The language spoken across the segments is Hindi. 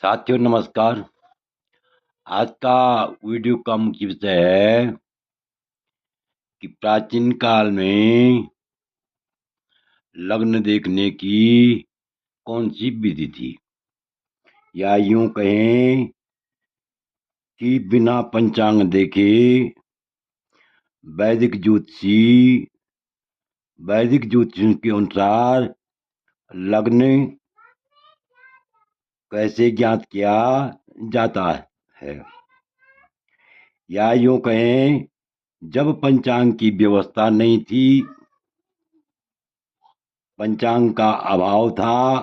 साथियों नमस्कार। आज का वीडियो का मुख्य विषय है कि प्राचीन काल में लग्न देखने की कौन सी विधि थी, या यूं कहें कि बिना पंचांग देखे वैदिक ज्योतिषी के अनुसार लग्न कैसे ज्ञात किया जाता है, या यूं कहें जब पंचांग की व्यवस्था नहीं थी, पंचांग का अभाव था,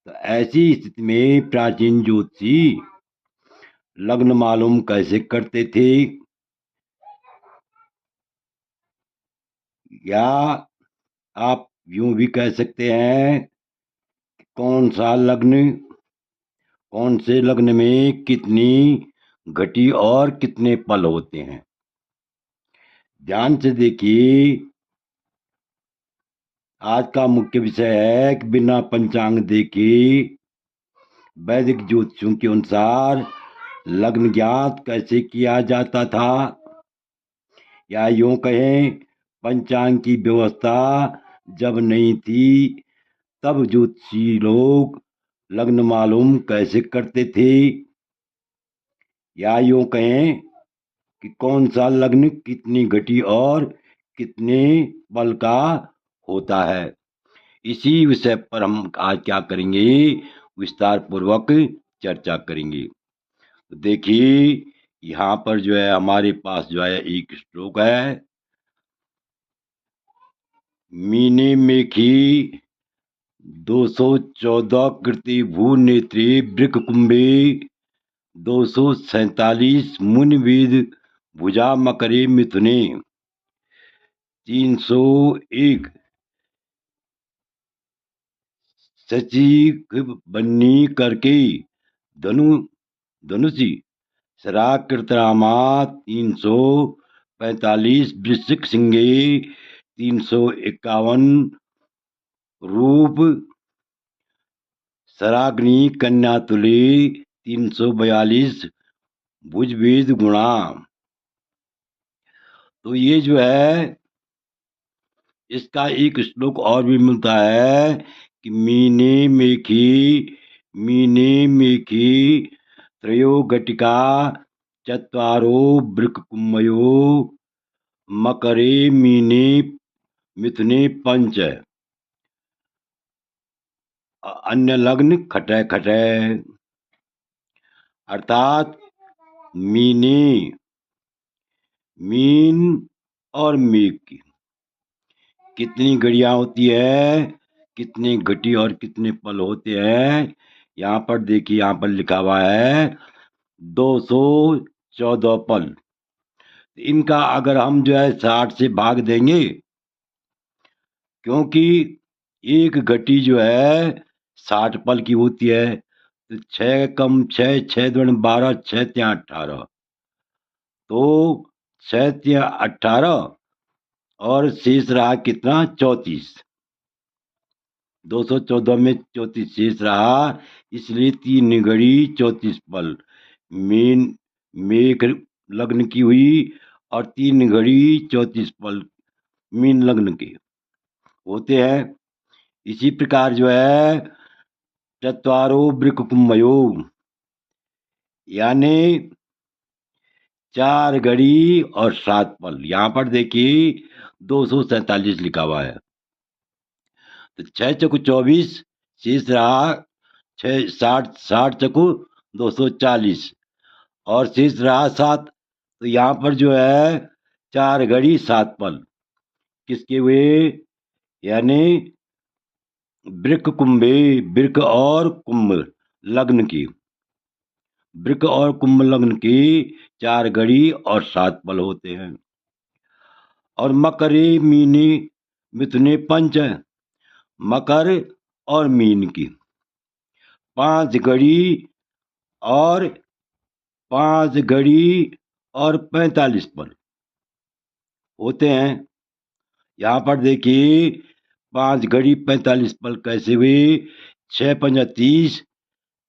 तो ऐसी स्थिति में प्राचीन ज्योतिषी लग्न मालूम कैसे करते थे, या आप यूं भी कह सकते हैं कौन सा लग्न, कौन से लग्न में कितनी घटी और कितने पल होते हैं। ध्यान से देखिए, आज का मुख्य विषय है कि बिना पंचांग देखे वैदिक ज्योतिषों के अनुसार लग्न ज्ञात कैसे किया जाता था, या यूं कहें पंचांग की व्यवस्था जब नहीं थी तब ज्योतिषी लोग लग्न मालूम कैसे करते थे, या यूं कहें कि कौन सा लग्न कितनी घटी और कितने पल का होता है। इसी विषय पर हम आज क्या करेंगे, विस्तार पूर्वक चर्चा करेंगे। तो देखिए, यहाँ पर जो है हमारे पास जो है एक श्लोक है। मीने मेखी 214 कृति भू नेत्री वृक कुंभे 247 मुनि वेद भुजा मकरे मिथुने 301 सची बन्नी करके धनु धनुषी सराकृतरामा 345 वृश्चिक सिंगे 351 रूप सराग्नि कन्या तुले 342 भुजवेद गुणा। तो ये जो है इसका एक श्लोक और भी मिलता है कि मीने मेखी त्रयो घटिका चत्वारो वृक कुम्भयो मकरे मीने मिथुने पंच अन्य लग्न खटे खटे। अर्थात मीने मीन और मेघ की कितनी घड़ियां होती है, कितनी घटी और कितने पल होते हैं। यहाँ पर देखिए, यहाँ पर लिखा हुआ है 214 पल। इनका अगर हम जो है 60 से भाग देंगे, क्योंकि एक घटी जो है 60 पल की होती है, तो 6 कम 6 6 दूनी 12 6 तिया 18, तो 6 तिया 18 और शेष रहा कितना 34। 214 में 34 शेष रहा, इसलिए 3 घड़ी 34 पल मीन मेघ लग्न की हुई और 3 घड़ी 34 पल मीन लग्न के होते हैं। इसी प्रकार जो है चत्वारो वृक कुंभयो, यानी 4 घड़ी और 7 पल। यहाँ पर देखिए 247 लिखा हुआ है, तो 6 चकु 24 शेष रहा 6 60 60 चकु 240 और शेष रहा 7। तो यहाँ पर जो है 4 घड़ी 7 पल किसके हुए, यानी वृक कुंभे, वृक और कुंभ लग्न की, वृक और कुंभ लग्न की 4 घड़ी और 7 पल होते हैं। और मकरे मीने मिथुने पंच, मकर और मीन की 5 घड़ी और 5 घड़ी और 45 पल होते हैं। यहाँ पर देखिए 5 घड़ी 45 पल कैसे हुए, 6 पंजा 30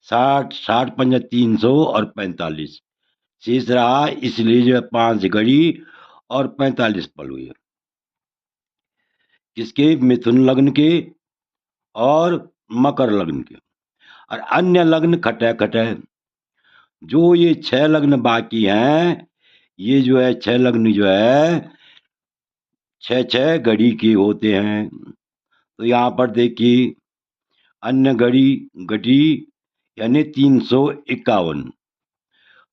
60 60 पंजा 300 और 45 शेष रहा, इसलिए जो है 5 घड़ी और 45 पल हुए। किसके? मिथुन लग्न के और मकर लग्न के। और अन्य लग्न खटे खटे। जो ये 6 लग्न बाकी हैं, ये जो है 6 लग्न जो है 6 घड़ी के होते हैं। तो यहाँ पर देखिए अन्य घड़ी घटी यानी 351।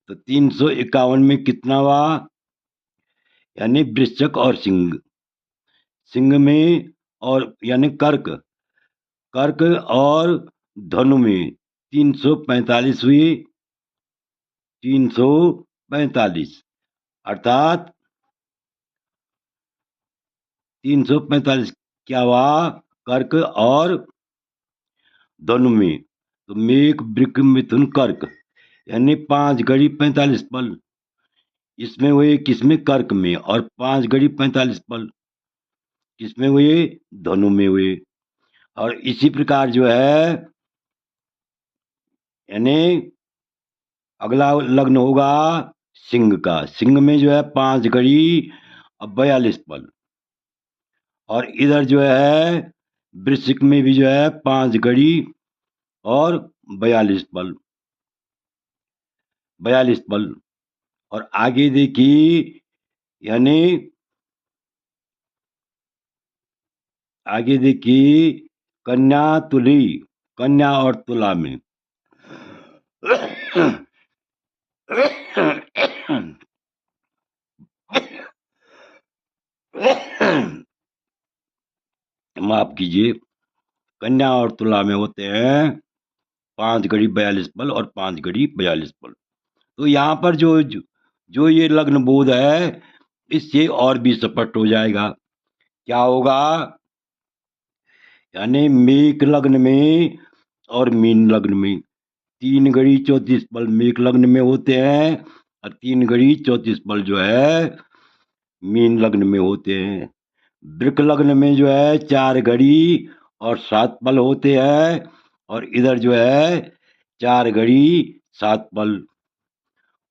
तो 351 में कितना हुआ? यानी वृश्चिक और सिंह। सिंह में और यानी कर्क, कर्क और धनु में 345 हुई। 345 अर्थात 345 क्या हुआ? कर्क और धनु में। तो मेघ वृक मिथुन कर्क यानी 5 घड़ी 45 पल। इसमें हुए किसमें? कर्क में। और 5 घड़ी 45 पल किसमें हुए? धनु में हुए। और इसी प्रकार जो है यानी अगला लग्न होगा सिंह का। सिंह में जो है 5 घड़ी और 42 पल। और इधर जो है वृश्चिक में भी जो है 5 घड़ी और 42 पल। 42 पल। और आगे देखिए यानी आगे देखिए कन्या तुली, कन्या और तुला में माफ कीजिए, कन्या और तुला में होते हैं 5 घड़ी 42 पल और 5 घड़ी 42 पल। तो यहाँ पर जो ये लग्न बोध है, इससे और भी स्पष्ट हो जाएगा। क्या होगा? यानी मेष लग्न में और मीन लग्न में 3 घड़ी 34 पल मेष लग्न में होते हैं और 3 घड़ी 34 पल जो है मीन लग्न में होते हैं। वृक लग्न में जो है 4 घड़ी और 7 पल होते हैं और इधर जो है 4 घड़ी 7 पल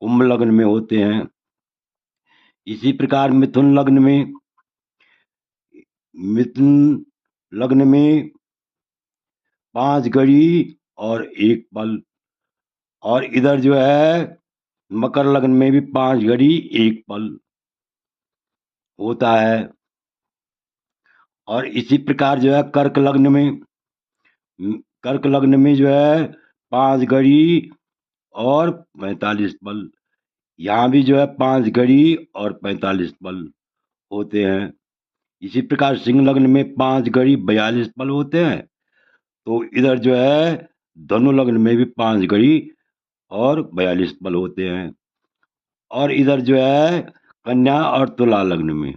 कुंभ लग्न में होते हैं। इसी प्रकार मिथुन लग्न में 5 घड़ी और 1 पल। और इधर जो है मकर लग्न में भी 5 घड़ी 1 पल होता है। और इसी प्रकार जो है कर्क लग्न में जो है 5 घड़ी और 45 पल। यहाँ भी जो है 5 घड़ी और 45 पल होते हैं। इसी प्रकार सिंह लग्न में 5 घड़ी 42 पल होते हैं। तो इधर जो है धनु लग्न में भी 5 घड़ी और 42 पल होते हैं। और इधर जो है कन्या और तुला लग्न में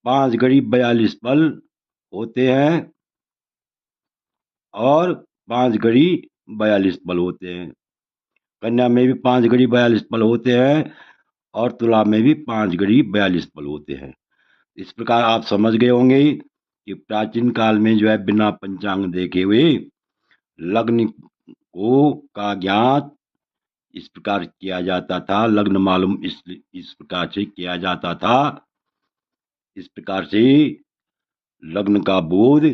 5 घड़ी 42 पल होते हैं और 5 घड़ी 42 पल होते हैं। कन्या में भी 5 घड़ी 42 पल होते हैं और तुला में भी 5 घड़ी 42 पल होते हैं। इस प्रकार आप समझ गए होंगे कि प्राचीन काल में जो है बिना पंचांग देखे हुए लग्न को का ज्ञात इस प्रकार किया जाता था। लग्न मालूम इस प्रकार से किया जाता था। इस प्रकार से लग्न का बोध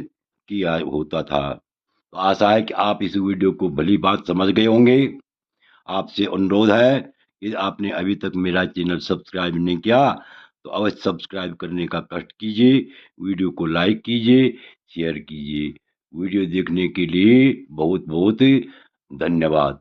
किया होता था। तो आशा है कि आप इस वीडियो को भली बात समझ गए होंगे। आपसे अनुरोध है कि आपने अभी तक मेरा चैनल सब्सक्राइब नहीं किया तो अवश्य सब्सक्राइब करने का कष्ट कीजिए। वीडियो को लाइक कीजिए, शेयर कीजिए। वीडियो देखने के लिए बहुत बहुत धन्यवाद।